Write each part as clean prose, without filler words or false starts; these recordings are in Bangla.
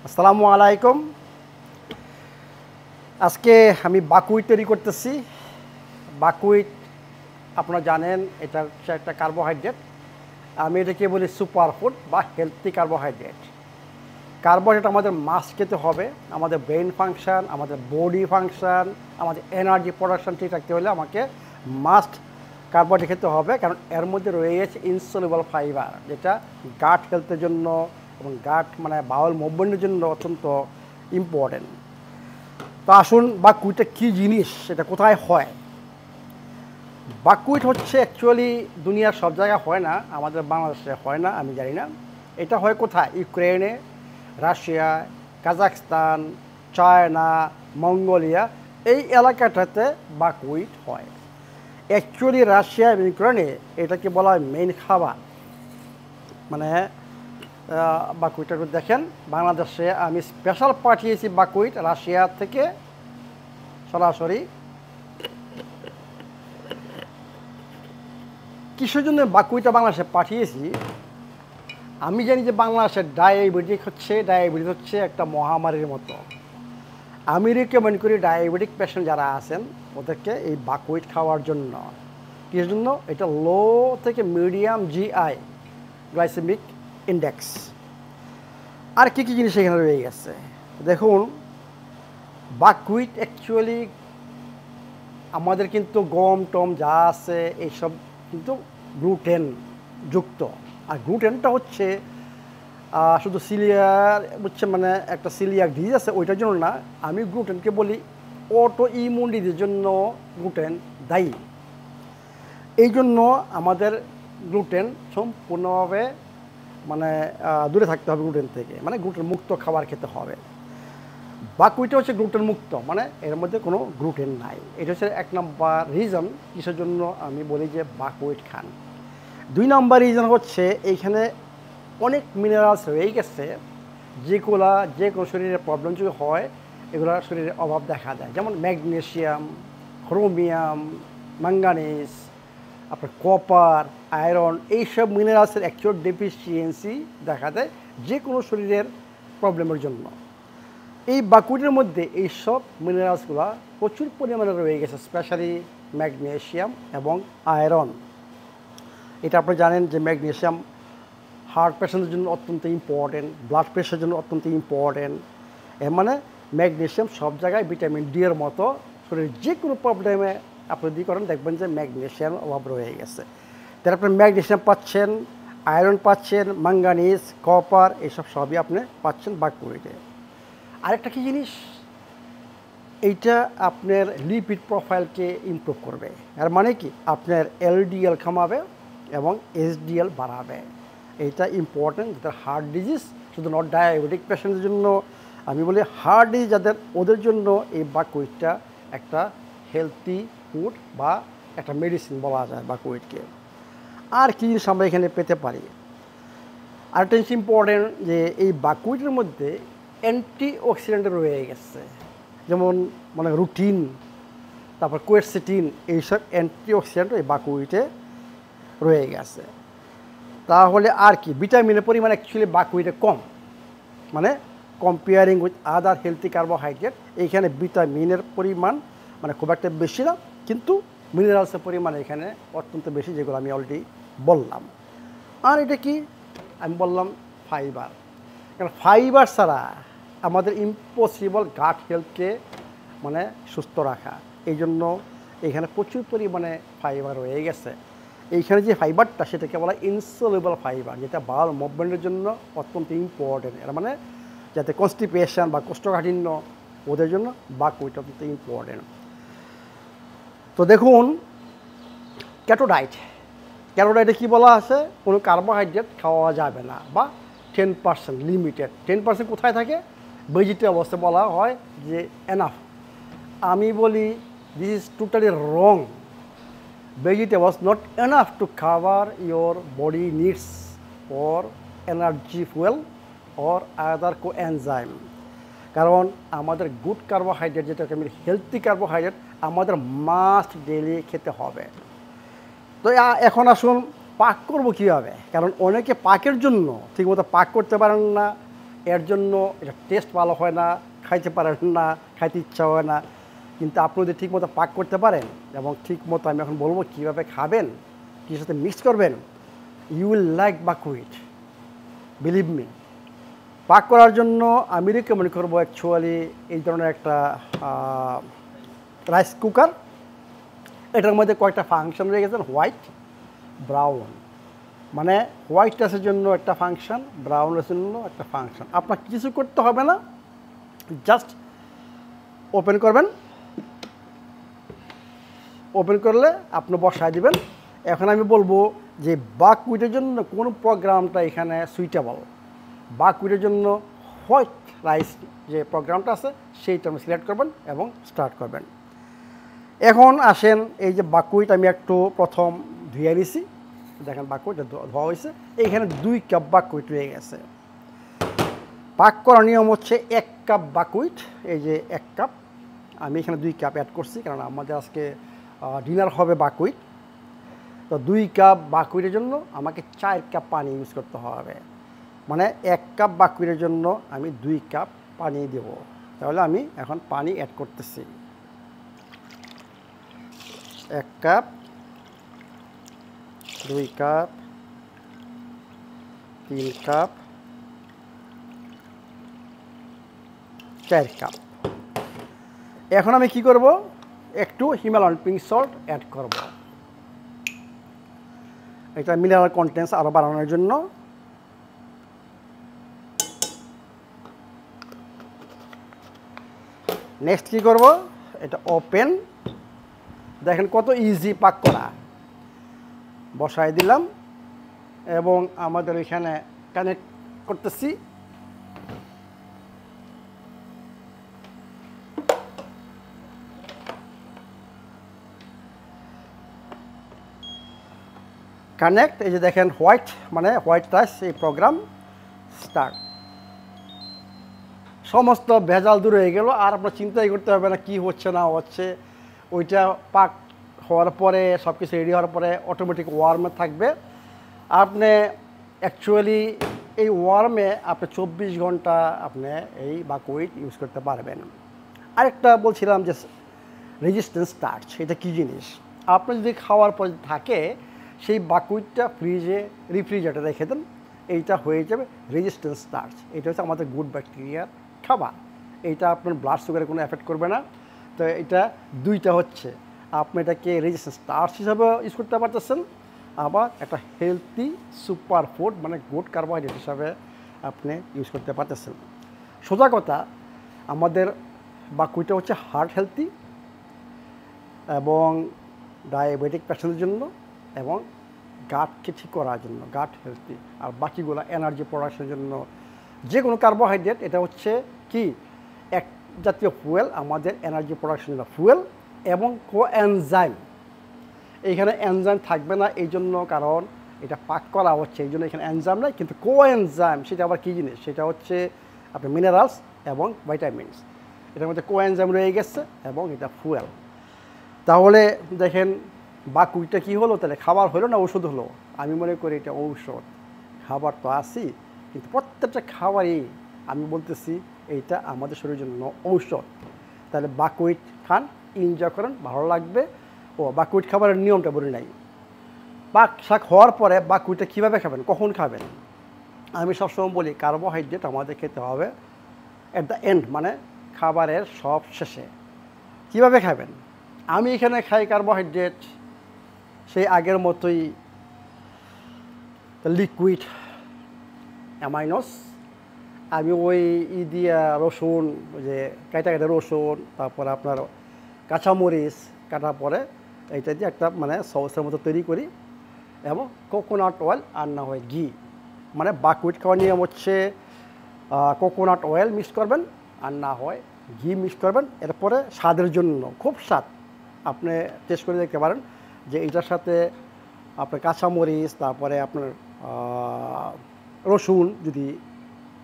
আসসালামু আলাইকুম। আজকে আমি বাকহুইট তৈরি করতেছি। বাকহুইট আপনারা জানেন এটা হচ্ছে একটা কার্বোহাইড্রেট। আমি এটাকে বলি সুপার ফুড বা হেলথি কার্বোহাইড্রেট। কার্বোহাইড্রেট আমাদের মাস্ট খেতে হবে। আমাদের ব্রেন ফাংশন, আমাদের বডি ফাংশন, আমাদের এনার্জি প্রোডাকশন ঠিক রাখতে হলে আমাকে মাস্ট কার্বোহাইড্রেট খেতে হবে, কারণ এর মধ্যে রয়ে গেছে ইনসলিউবল ফাইবার, যেটা গাট হেলথের জন্য এবং গাট মানে বাউল মুভমেন্টের জন্য অত্যন্ত ইম্পর্টেন্ট। তো আসুন বাকহুইটটা কী জিনিস, এটা কোথায় হয়। বাকহুইট হচ্ছে অ্যাকচুয়ালি দুনিয়ার সব জায়গায় হয় না, আমাদের বাংলাদেশে হয় না, আমি জানি না। এটা হয় কোথায়? ইউক্রেনে, রাশিয়া, কাজাখস্তান, চায়না, মঙ্গোলিয়া, এই এলাকাটাতে বাকহুইট হয়। অ্যাকচুয়ালি রাশিয়া এবং ইউক্রেনে এটাকে বলা হয় মেইন খাবার। মানে বাকহুইটটা দেখেন, বাংলাদেশে আমি স্পেশাল পাঠিয়েছি বাকহুইট রাশিয়া থেকে সরাসরি। কিসের জন্য বাকহুইটটা বাংলাদেশে পাঠিয়েছি? আমি জানি যে বাংলাদেশের ডায়াবেটিস হচ্ছে একটা মহামারীর মতো। আমি রিকমেন্ড করি ডায়াবেটিক পেশেন্ট যারা আছেন ওদেরকে এই বাকহুইট খাওয়ার জন্য। কিসের জন্য? এটা লো থেকে মিডিয়াম জিআই গ্লাইসেমিক ইন্ডেক্স। আর কী কী জিনিস এখানে রয়ে গেছে দেখুন। বাকহুইট অ্যাকচুয়ালি আমাদের কিন্তু গম টম যা আছে এইসব কিন্তু গ্লুটেন যুক্ত। আর গ্লুটেনটা হচ্ছে শুধু সিলিয়ার হচ্ছে মানে একটা সিলিয়াক ডিজিজ আছে ওইটার জন্য না, আমি গ্লুটেনকে বলি অটো ইমিউন ডিজিজের জন্য গ্লুটেন দায়ী। এই জন্য আমাদের গ্লুটেন সম্পূর্ণভাবে মানে দূরে থাকতে হবে গ্লুটেন থেকে, মানে গ্লুটেন মুক্ত খাবার খেতে হবে। বাকহুইটটা হচ্ছে গ্লুটেন মুক্ত, মানে এর মধ্যে কোনো গ্লুটেন নাই। এটা হচ্ছে এক নম্বর রিজন কিসের জন্য আমি বলি যে বাকহুইট খান। দুই নম্বর রিজন হচ্ছে এইখানে অনেক মিনারেলস রয়ে গেছে যেগুলা যে কোনো শরীরের প্রবলেম যদি হয় এগুলো শরীরের অভাব দেখা যায়, যেমন ম্যাগনেশিয়াম, ক্রোমিয়াম, ম্যাঙ্গানিজ, আপনার কপার, আয়রন, এইসব মিনারেলসের অ্যাকচুয়াল ডেফিসিয়েন্সি দেখা দেয় যে কোনো শরীরের প্রবলেমের জন্য। এই বাকহুইটের মধ্যে এইসব মিনারেলসগুলো প্রচুর পরিমাণে রয়ে গেছে, স্পেশালি ম্যাগনেশিয়াম এবং আয়রন। এটা আপনি জানেন যে ম্যাগনেশিয়াম হার্ট পেশেন্টের জন্য অত্যন্ত ইম্পর্টেন্ট, ব্লাড প্রেশারের জন্য অত্যন্ত ইম্পর্টেন্ট। এর মানে ম্যাগনেশিয়াম সব জায়গায় ভিটামিন ডি এর মতো শরীরের যে কোনো প্রবলেমে আপনি যদি করেন দেখবেন যে ম্যাগনেশিয়াম অভাব রয়ে গেছে। তার আপনি ম্যাগনেশিয়াম পাচ্ছেন, আয়রন পাচ্ছেন, ম্যাঙ্গানিজ, কপার, এইসব সবই আপনি পাচ্ছেন বাকহুইটে। আরেকটা কী জিনিস, এইটা আপনার লিপিড প্রোফাইলকে ইমপ্রুভ করবে। এর মানে কি আপনার এলডিএল কমাবে এবং এইচডিএল বাড়াবে। এইটা ইম্পর্টেন্ট যাদের হার্ট ডিজিজ, শুধু নট ডায়াবেটিক পেশেন্টের জন্য, আমি বলি হার্ট ডিজিজ যাদের ওদের জন্য এই বাকহুইটটা একটা হেলথি ফুড বা একটা মেডিসিন বলা যায় বাকহুইটকে। আর কী জিনিস আমরা এখানে পেতে পারি? আরেকটা জিনিস ইম্পর্টেন্ট যে এই বাকহুইটের মধ্যে অ্যান্টি অক্সিডেন্ট রয়ে গেছে, যেমন মানে রুটিন, তারপর কোয়েরসিটিন, এইসব অ্যান্টি অক্সিডেন্ট এই বাকহুইটে রয়ে গেছে। তাহলে আর কি ভিটামিনের পরিমাণ অ্যাকচুয়ালি বাকহুইটে কম, মানে comparing with other healthy carbohydrate এইখানে ভিটামিনের পরিমাণ মানে খুব একটা বেশি না, কিন্তু মিনারেলসের পরিমাণ এখানে অত্যন্ত বেশি, যেগুলো আমি অলরেডি বললাম। আর এটা কি আমি বললাম ফাইবার, কারণ ফাইবার ছাড়া আমাদের ইম্পসিবল গাট হেলথকে মানে সুস্থ রাখা। এই জন্য এখানে প্রচুর পরিমাণে ফাইবার রয়ে গেছে। এইখানে যে ফাইবারটা সেটাকে বলা ইনসলিউবল ফাইবার, যেটা বাউল মুভমেন্টের জন্য অত্যন্ত ইম্পর্টেন্ট। এর মানে যাতে কনস্টিপেশন বা কোষ্ঠকাঠিন্য ওদের জন্য বাকহুইট অত্যন্ত ইম্পর্টেন্ট। তো দেখুন কেটো ডায়েটে কী বলা আছে? কোনো কার্বোহাইড্রেট খাওয়া যাবে না বা 10% লিমিটেড। 10% কোথায় থাকে? ভেজিটেবলসে বলা হয় যে এনাফ। আমি বলি this is totally wrong. Vegetables not enough to cover your body needs for energy fuel or other coenzyme. কারণ আমাদের গুড কার্বোহাইড্রেট, যেটাকে আমি হেলথি কার্বোহাইড্রেট, আমাদের মাস্ট ডেইলি খেতে হবে। তো এখন আসুন পাক করব কীভাবে, কারণ অনেকে পাকের জন্য ঠিকমতো পাক করতে পারেন না, এর জন্য এটা টেস্ট ভালো হয় না, খাইতে পারেন না, খাইতে ইচ্ছা হয় না। কিন্তু আপনি যদি ঠিকমতো পাক করতে পারেন এবং ঠিকমতো আমি এখন বলবো কীভাবে খাবেন, কী সাথে মিক্স করবেন, you will like buckwheat, believe me. পাক করার জন্য আমি রেকমেন্ড করবো অ্যাকচুয়ালি এই ধরনের একটা রাইস কুকার। এটার মধ্যে কয়েকটা ফাংশন রয়ে গেছে, হোয়াইট, ব্রাউন। মানে হোয়াইট রাইসের জন্য একটা ফাংশন, ব্রাউন রাইসের জন্য একটা ফাংশন। আপনার কিছু করতে হবে না, জাস্ট ওপেন করবেন, ওপেন করলে আপনি বসায় দিবেন। এখন আমি বলবো যে বাকহুইটের জন্য কোন প্রোগ্রামটা এখানে সুইটেবল। বাকহুইটের জন্য হোয়াইট রাইস যে প্রোগ্রামটা আছে সেইটা আপনি সিলেক্ট করবেন এবং স্টার্ট করবেন। এখন আসেন, এই যে বাকহুইট আমি একটু প্রথম ধুয়ে নিছি, দেখেন বাকহুইটটা ধোয়া হয়েছে। এইখানে 2 কাপ বাকহুইট রয়ে গেছে। পাক করার নিয়ম হচ্ছে 1 কাপ বাকহুইট, এই যে 1 কাপ, আমি এখানে 2 কাপ অ্যাড করছি কারণ আমাদের আজকে ডিনার হবে বাকহুইট। তো 2 কাপ বাকহুইটের জন্য আমাকে 4 কাপ পানি ইউজ করতে হবে। মানে 1 কাপ বাকহুইটের জন্য আমি 2 কাপ পানি দেব। তাহলে আমি এখন পানি অ্যাড করতেছি। 1 কাপ, 2 কাপ, 3 কাপ, 4 কাপ। এখন আমি কি করব, একটু হিমালয়ান পিঙ্ক সল্ট অ্যাড করব, এটা মিনারেল কন্টেন্টস আরও বাড়ানোর জন্য। নেক্সট কি করব, এটা ওপেন, দেখেন কত ইজি পাক করা। বসায় দিলাম এবং আমাদের এখানে কানেক্ট করতেছি। কানেক্ট, এই যে দেখেন হোয়াইট, মানে হোয়াইট রাইস, এই প্রোগ্রাম স্টার্ট। সমস্ত ভেজাল দূর হয়ে গেল, আর আপনার চিন্তাই করতে হবে না কি হচ্ছে না হচ্ছে। ওইটা পাক হওয়ার পরে, সব কিছু রেডি হওয়ার পরে অটোমেটিক ওয়ার্মে থাকবে। আপনি অ্যাকচুয়ালি এই ওয়ার্মে আপনি 24 ঘন্টা আপনি এই বাকহুইট ইউজ করতে পারবেন। আরেকটা বলছিলাম যে রেজিস্ট্যান্স স্টার্চ, এটা কী জিনিস, আপনি যদি খাওয়ার পর থাকে সেই বাকহুইটটা ফ্রিজে, রেফ্রিজারেটরে রেখে দেন, এইটা হয়ে যাবে রেজিস্ট্যান্স স্টার্চ। এটা হচ্ছে আমাদের গুড ব্যাকটেরিয়ার খাবার। এইটা আপনার ব্লাড সুগারে কোনো এফেক্ট করবে না। তো এটা দুইটা হচ্ছে, আপনি এটাকে রেজিস্ট্যান্স স্টার্চ হিসাবে ইউজ করতে পারতেছেন, আবার একটা হেলদি সুপার ফুড মানে গুড কার্বোহাইড্রেট হিসাবে আপনি ইউজ করতে পারতেছেন। সোজা কথা, আমাদের বাকহুইটটা হচ্ছে হার্ট হেলদি এবং ডায়াবেটিক পেশেন্টের জন্য এবং গাটকে ঠিক করার জন্য, গাট হেলদি। আর বাকিগুলো এনার্জি প্রোডাকশনের জন্য, যে কোনো কার্বোহাইড্রেট এটা হচ্ছে কি এক জাতীয় ফুয়েল, আমাদের এনার্জি প্রোডাকশনের জন্য ফুয়েল এবং কোএনজাইম। এইখানে এনজাইম থাকবে না এই জন্য, কারণ এটা পাক করা হচ্ছে এই জন্য এখানে এনজাইম নাই, কিন্তু কোএনজাইম সেটা আবার কী জিনিস, সেটা হচ্ছে আপনার মিনারেলস এবং ভাইটামিনস। এটার মধ্যে কোএনজাইম রয়ে গেছে এবং এটা ফুয়েল। তাহলে দেখেন বাকহুইটটা কী হলো, তাহলে খাবার হলো না ওষুধ হলো? আমি মনে করি এটা ঔষধ। খাবার তো আসি, কিন্তু প্রত্যেকটা খাবারই আমি বলতেছি এইটা আমাদের শরীরের জন্য ঔষধ। তাহলে বাকহুইট খান, এনজয় করেন, ভালো লাগবে। ও বাকহুইট খাবারের নিয়মটা বলি নাই। পাক শাক হওয়ার পরে বাকহুইটটা কীভাবে খাবেন, কখন খাবেন? আমি সবসময় বলি কার্বোহাইড্রেট আমাদের খেতে হবে অ্যাট দ্য এন্ড, মানে খাবারের সব শেষে। কীভাবে খাবেন? আমি এখানে খাই কার্বোহাইড্রেট সেই আগের মতোই, লিকুইড অ্যামাইনোস। আমি ওই দিয়া রসুন, যে কাটা কাটা রসুন, তারপরে আপনার কাঁচামরিচ কাটার পরে এইটা দিয়ে একটা মানে সসের মতো তৈরি করি, এবং কোকোনাট অয়েল আর না হয় ঘি। মানে বাকহুইট খাওয়ার নিয়ম হচ্ছে কোকোনাট অয়েল মিক্স করবেন আর না হয় ঘি মিক্স করবেন। এরপরে স্বাদের জন্য খুব স্বাদ, আপনি টেস্ট করে দেখতে পারেন যে এইটার সাথে আপনার কাঁচামরিচ, তারপরে আপনার রসুন যদি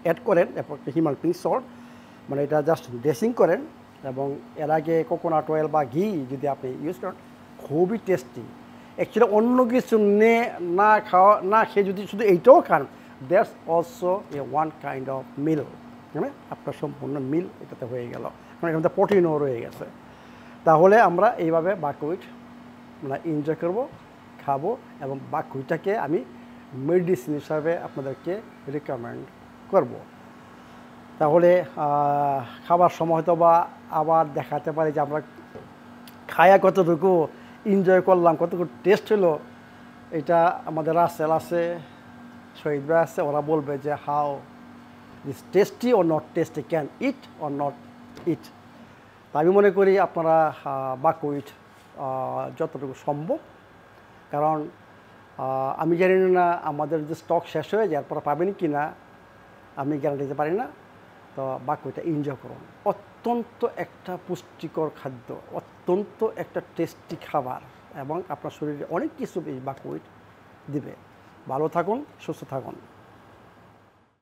অ্যাড করেন, এরপর হিমালয়ান পিঙ্ক সল্ট, মানে এটা জাস্ট ড্রেসিং করেন, এবং এর আগে কোকোনাট অয়েল বা ঘি যদি আপনি ইউজ করেন, খুবই টেস্টি। অ্যাকচুয়ালি অন্য কিছু না খেয়ে যদি শুধু এইটাও খান, that's also a one kind of meal, মানে আপনার সম্পূর্ণ মিল এটাতে হয়ে গেল, মানে এখানে প্রোটিনও রয়ে গেছে। তাহলে আমরা এইভাবে বাকহুইট মানে এনজয় করবো, খাবো, এবং বাকহুইটটাকে আমি মেডিসিন হিসাবে আপনাদেরকে রিকমেন্ড করব। তাহলে খাবার সময় হয়তো বা আবার দেখাতে পারি যে আমরা খায়া কতটুকু এনজয় করলাম, কতটুকু টেস্ট হলো। এটা আমাদের রাসেল আছে, শহীদ ভাই আছে, ওরা বলবে যে how this tasty or not tasty, can eat or not eat. তা আমি মনে করি আপনারা বাকহুইট যতটুকু সম্ভব, কারণ আমি জানি না আমাদের যে স্টক শেষ হয়ে যায় এরপর পাবেন কি না, আমি গ্যারান্টি দিতে পারি না। তো বাকহুইটটা এনজয় করুন, অত্যন্ত একটা পুষ্টিকর খাদ্য, অত্যন্ত একটা টেস্টি খাবার, এবং আপনার শরীরে অনেক কিছু এই বাকহুইট দিবে। ভালো থাকুন, সুস্থ থাকুন।